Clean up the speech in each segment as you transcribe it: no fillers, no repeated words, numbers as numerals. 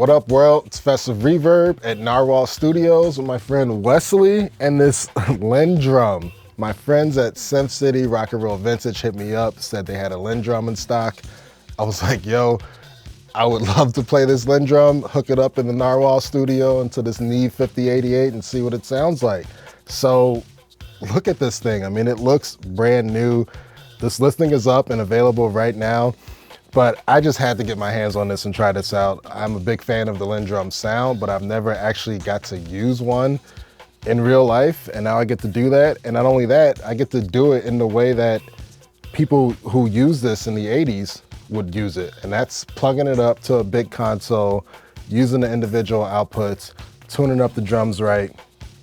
What up, world? It's Festive Reverb at Narwhal Studios with my friend Wesley and this LinnDrum. My friends at Synth City Rock and Roll Vintage hit me up, said they had a LinnDrum in stock. I was like, yo, I would love to play this LinnDrum, hook it up in the Narwhal Studio into this Neve 5088 and see what it sounds like. So look at this thing. I mean, it looks brand new. This listing is up and available right now. But I just had to get my hands on this and try this out. I'm a big fan of the LinnDrum sound, but I've never actually got to use one in real life, and now I get to do that. And not only that, I get to do it in the way that people who use this in the 80s would use it. And that's plugging it up to a big console, using the individual outputs, tuning up the drums right,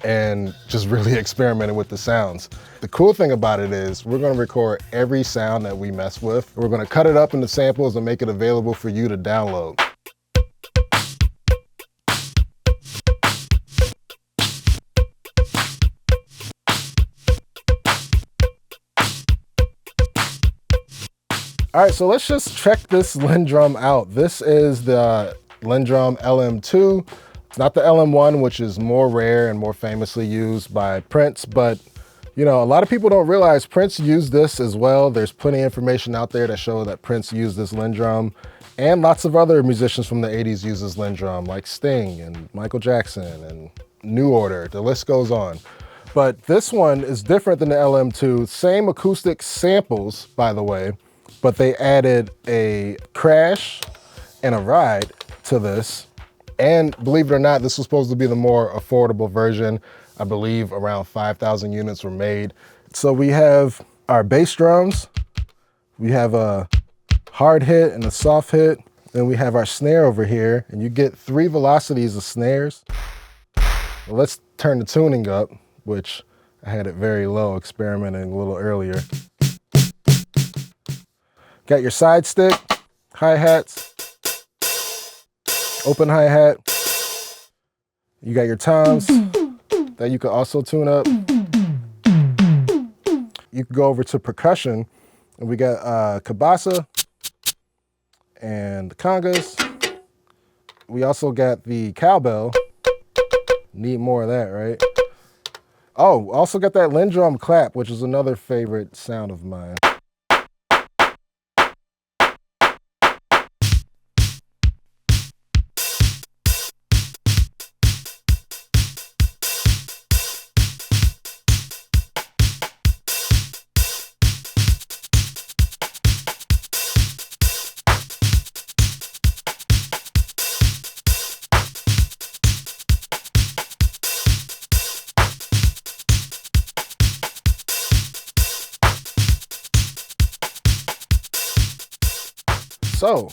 and just really experimenting with the sounds. The cool thing about it is we're gonna record every sound that we mess with. We're gonna cut it up into samples and make it available for you to download. All right, so let's just check this LinnDrum out. This is the LinnDrum LM2. It's not the LM1, which is more rare and more famously used by Prince, but you know, a lot of people don't realize Prince used this as well. There's plenty of information out there that show that Prince used this LinnDrum, and lots of other musicians from the 80s use this LinnDrum, like Sting and Michael Jackson and New Order. The list goes on. But this one is different than the LM2. Same acoustic samples, by the way, but they added a crash and a ride to this. And believe it or not, this was supposed to be the more affordable version. I believe around 5,000 units were made. So we have our bass drums, we have a hard hit and a soft hit, then we have our snare over here, and you get 3 velocities of snares. Well, let's turn the tuning up, which I had it very low, experimenting a little earlier. Got your side stick, hi-hats, open hi-hat. You got your toms that you can also tune up. You can go over to percussion, and we got kabasa and the congas. We also got the cowbell. Need more of that, right? Oh, also got that LinnDrum clap, which is another favorite sound of mine. So,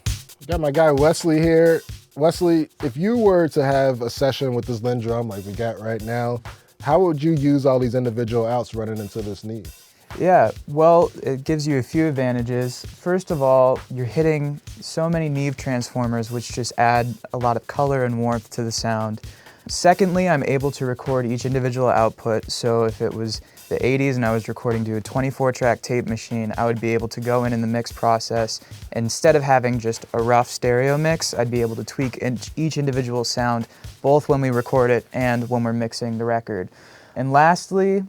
got my guy Wesley here. Wesley, if you were to have a session with this LinnDrum like we got right now, how would you use all these individual outs running into this Neve? Yeah, well, it gives you a few advantages. First of all, you're hitting so many Neve transformers, which just add a lot of color and warmth to the sound. Secondly, I'm able to record each individual output, so if it was the 80s and I was recording to a 24-track tape machine, I would be able to go in the mix process. Instead of having just a rough stereo mix, I'd be able to tweak each individual sound, both when we record it and when we're mixing the record. And lastly,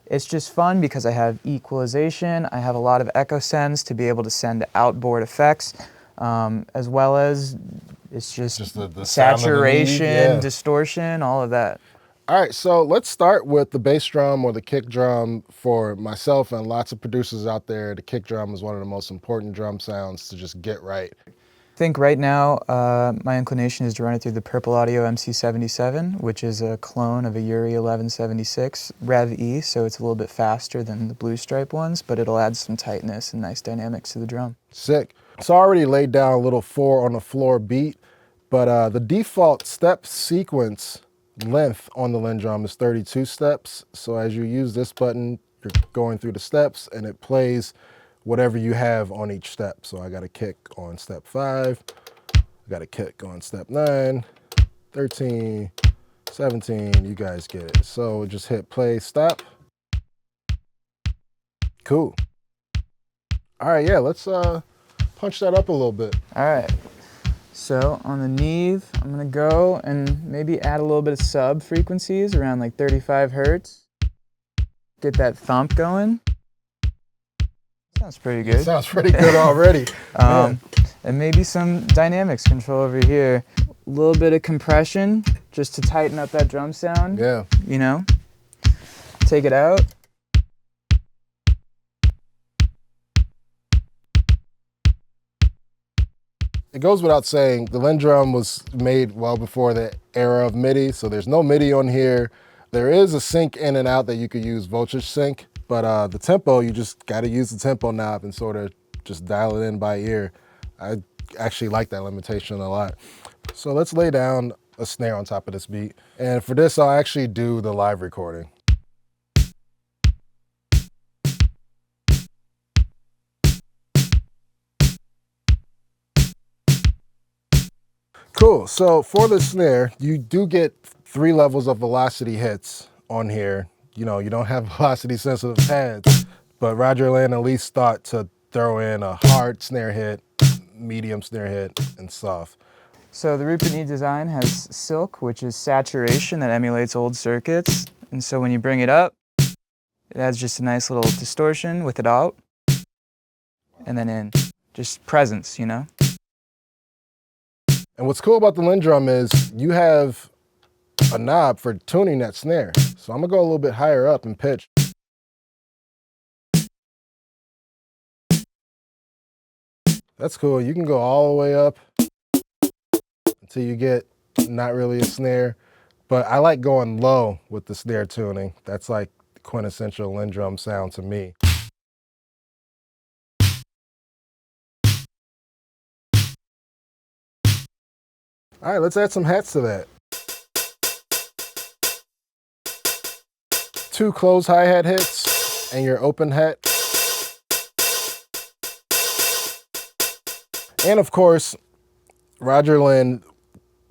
it's just fun because I have equalization, I have a lot of echo sends to be able to send outboard effects, as well as it's just the saturation, distortion, all of that. All right, so let's start with the bass drum or the kick drum. For myself and lots of producers out there, the kick drum is one of the most important drum sounds to just get right. I think right now my inclination is to run it through the Purple Audio MC77, which is a clone of a Yuri 1176 Rev E, so it's a little bit faster than the Blue Stripe ones, but it'll add some tightness and nice dynamics to the drum. Sick. So I already laid down a little 4 on the floor beat, but the default step sequence length on the LinnDrum is 32 steps. So as you use this button, you're going through the steps and it plays whatever you have on each step. So I got a kick on step 5, I got a kick on step 9, 13, 17, you guys get it. So just hit play, stop. Cool. All right, yeah, let's punch that up a little bit. All right. So on the Neve, I'm gonna go and maybe add a little bit of sub frequencies around like 35 Hertz. Get that thump going. Sounds pretty good. It sounds pretty good already. And maybe some dynamics control over here. A little bit of compression just to tighten up that drum sound. Yeah. You know, take it out. It goes without saying, the LinnDrum was made well before the era of MIDI, so there's no MIDI on here. There is a sync in and out that you could use voltage sync, but the tempo, you just gotta use the tempo knob and sort of just dial it in by ear. I actually like that limitation a lot. So let's lay down a snare on top of this beat. And for this, I'll actually do the live recording. Cool, so for the snare, you do get 3 levels of velocity hits on here. You know, you don't have velocity sensitive pads, but Roger Linn at least thought to throw in a hard snare hit, medium snare hit, and soft. So the Rupert Neve design has silk, which is saturation that emulates old circuits. And so when you bring it up, it adds just a nice little distortion with it out. And then in, just presence, you know? And what's cool about the LinnDrum is you have a knob for tuning that snare. So I'm gonna go a little bit higher up in pitch. That's cool. You can go all the way up until you get not really a snare. But I like going low with the snare tuning. That's like the quintessential LinnDrum sound to me. All right, let's add some hats to that. 2 closed hi-hat hits and your open hat. And of course, Roger Linn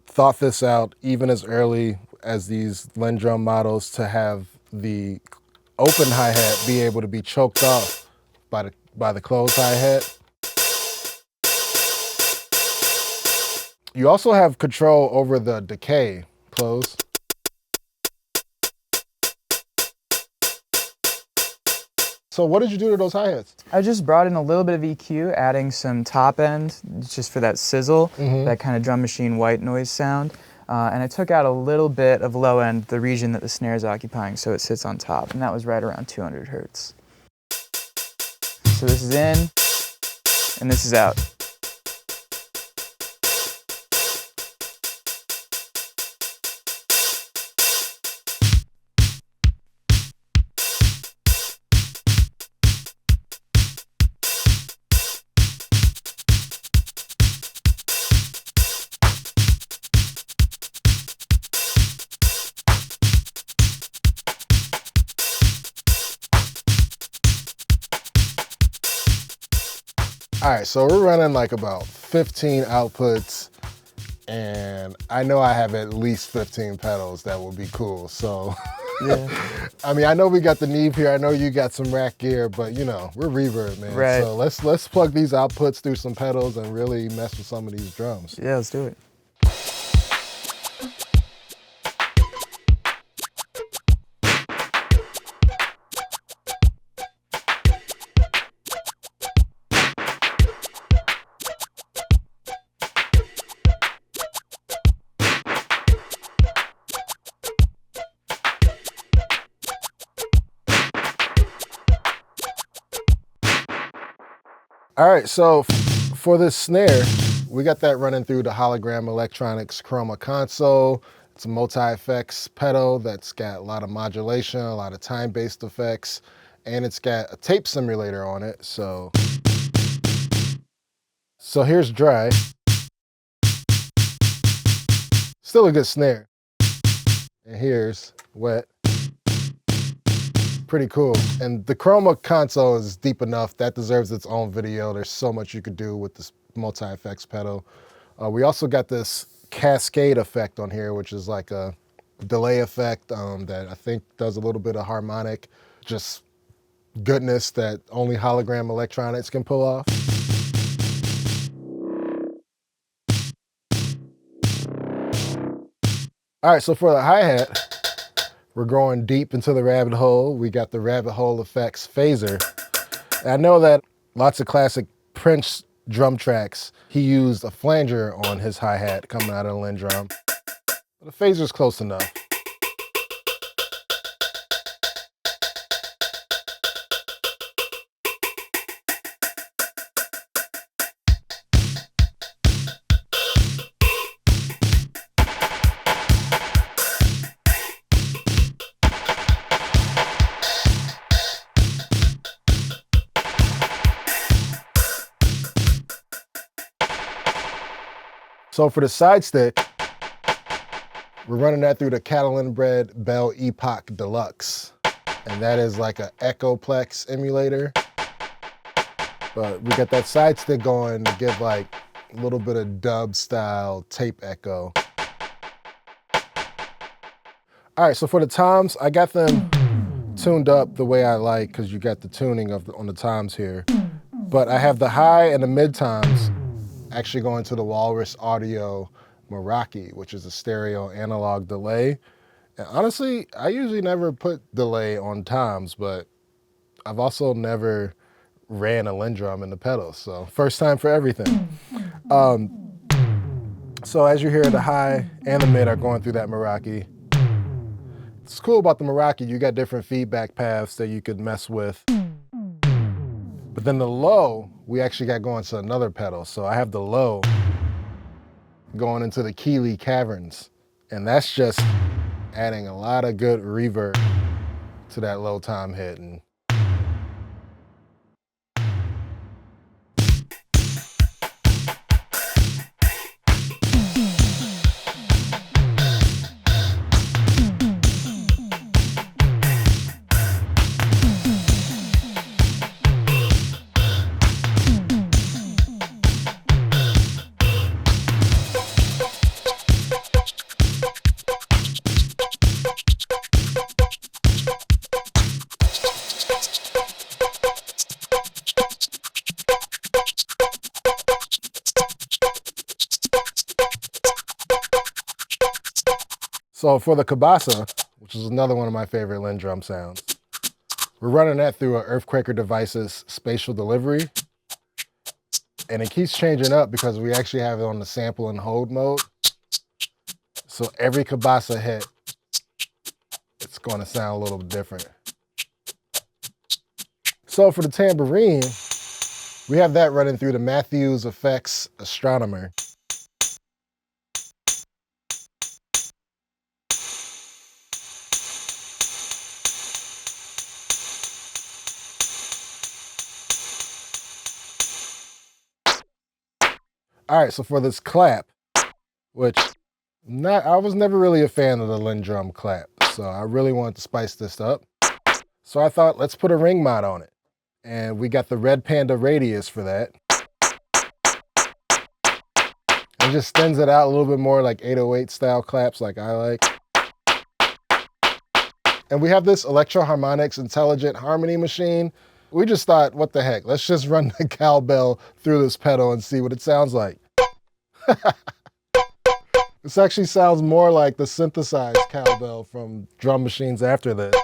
thought this out even as early as these LinnDrum models to have the open hi-hat be able to be choked off by the closed hi-hat. You also have control over the decay. Close. So what did you do to those hi-hats? I just brought in a little bit of EQ, adding some top end, just for that sizzle, that kind of drum machine white noise sound. And I took out a little bit of low end, the region that the snare is occupying, so it sits on top, and that was right around 200 Hertz. So this is in, and this is out. All right, so we're running like about 15 outputs, and I know I have at least 15 pedals that would be cool. So, Yeah. I mean, I know we got the Neve here. I know you got some rack gear, but you know, we're Reverb, man. Right. So let's plug these outputs through some pedals and really mess with some of these drums. Yeah, let's do it. All right, so for this snare, we got that running through the Hologram Electronics Chroma console. It's a multi-effects pedal that's got a lot of modulation, a lot of time-based effects, and it's got a tape simulator on it. So here's dry. Still a good snare. And here's wet. Pretty cool. And the Chroma console is deep enough. That deserves its own video. There's so much you could do with this multi-effects pedal. We also got this cascade effect on here, which is like a delay effect that I think does a little bit of harmonic, just goodness that only Hologram Electronics can pull off. All right, so for the hi-hat, we're going deep into the rabbit hole. We got the Rabbit Hole Effects phaser. And I know that lots of classic Prince drum tracks, he used a flanger on his hi-hat coming out of the LinnDrum. But the phaser's close enough. So for the side stick, we're running that through the Catalinbread Bell Epoch Deluxe. And that is like an Echoplex emulator. But we got that side stick going to give like a little bit of dub style tape echo. All right, so for the toms, I got them tuned up the way I like, because you got the tuning on the toms here. But I have the high and the mid toms actually going to the Walrus Audio Meraki, which is a stereo analog delay. And honestly, I usually never put delay on toms, but I've also never ran a LinnDrum in the pedals, so first time for everything. So as you hear, the high and the mid are going through that Meraki. It's cool about the Meraki, you got different feedback paths that you could mess with. But then the low, we actually got going to another pedal. So I have the low going into the Keeley Caverns. And that's just adding a lot of good reverb to that low tom hit. And so for the Kabasa, which is another one of my favorite LinnDrum sounds, we're running that through an Earthquaker Devices spatial delivery. And it keeps changing up because we actually have it on the sample and hold mode. So every Kabasa hit, it's going to sound a little different. So for the tambourine, we have that running through the Matthews Effects Astronomer. All right, so for this clap, which I was never really a fan of the LinnDrum clap, so I really wanted to spice this up. So I thought, let's put a ring mod on it. And we got the Red Panda Radius for that. It just extends it out a little bit more like 808 style claps like I like. And we have this Electro Harmonics Intelligent Harmony Machine. We just thought, what the heck, let's just run the cowbell through this pedal and see what it sounds like. This actually sounds more like the synthesized cowbell from drum machines after this.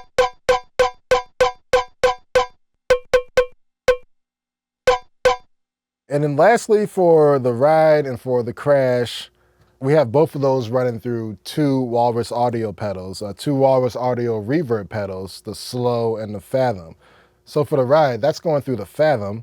And then lastly, for the ride and for the crash, we have both of those running through two Walrus Audio pedals, two Walrus Audio reverb pedals, the slow and the fathom. So for the ride, that's going through the fathom.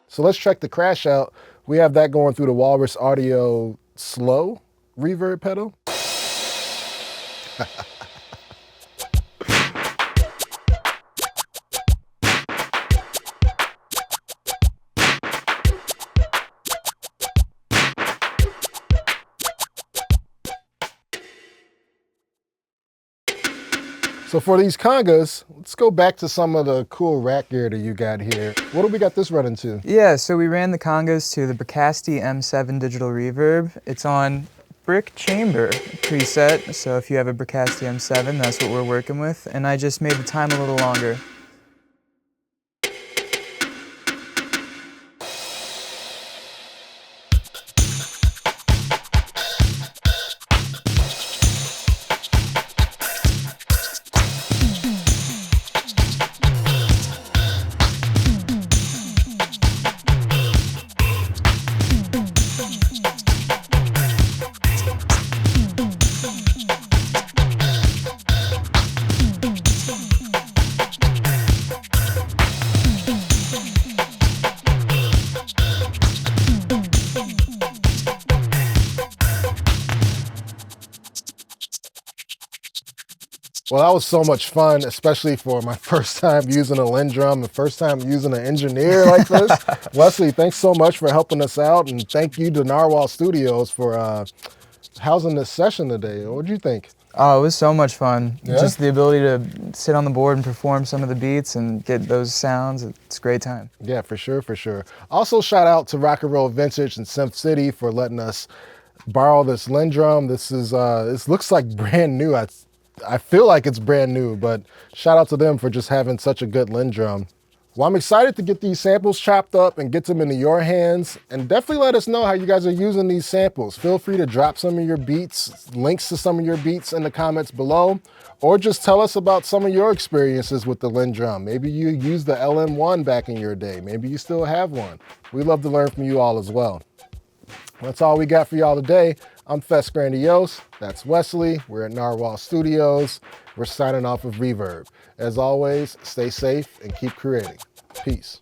So let's check the crash out. We have that going through the Walrus Audio slow reverb pedal. So for these congas, let's go back to some of the cool rack gear that you got here. What do we got this running to? Yeah, so we ran the congas to the Bricasti M7 digital reverb. It's on Brick Chamber preset, so if you have a Bricasti M7, that's what we're working with. And I just made the time a little longer. Well, that was so much fun, especially for my first time using a LinnDrum and first time using an engineer like this. Wesley, thanks so much for helping us out, and thank you to Narwhal Studios for housing this session today. What do you think? Oh, it was so much fun. Yeah? Just the ability to sit on the board and perform some of the beats and get those sounds, it's a great time. Yeah, for sure, for sure. Also, shout out to Rock and Roll Vintage and Synth City for letting us borrow this LinnDrum. This looks like brand new. I feel like it's brand new, but shout out to them for just having such a good LinnDrum. Well, I'm excited to get these samples chopped up and get them into your hands, and definitely let us know how you guys are using these samples. Feel free to drop some of your beats, links to some of your beats in the comments below, or just tell us about some of your experiences with the LinnDrum. Maybe you used the LM1 back in your day. Maybe you still have one. We'd love to learn from you all as well. That's all we got for y'all today. I'm Fest Grandiose. That's Wesley. We're at Narwhal Studios. We're signing off of Reverb. As always, stay safe and keep creating. Peace.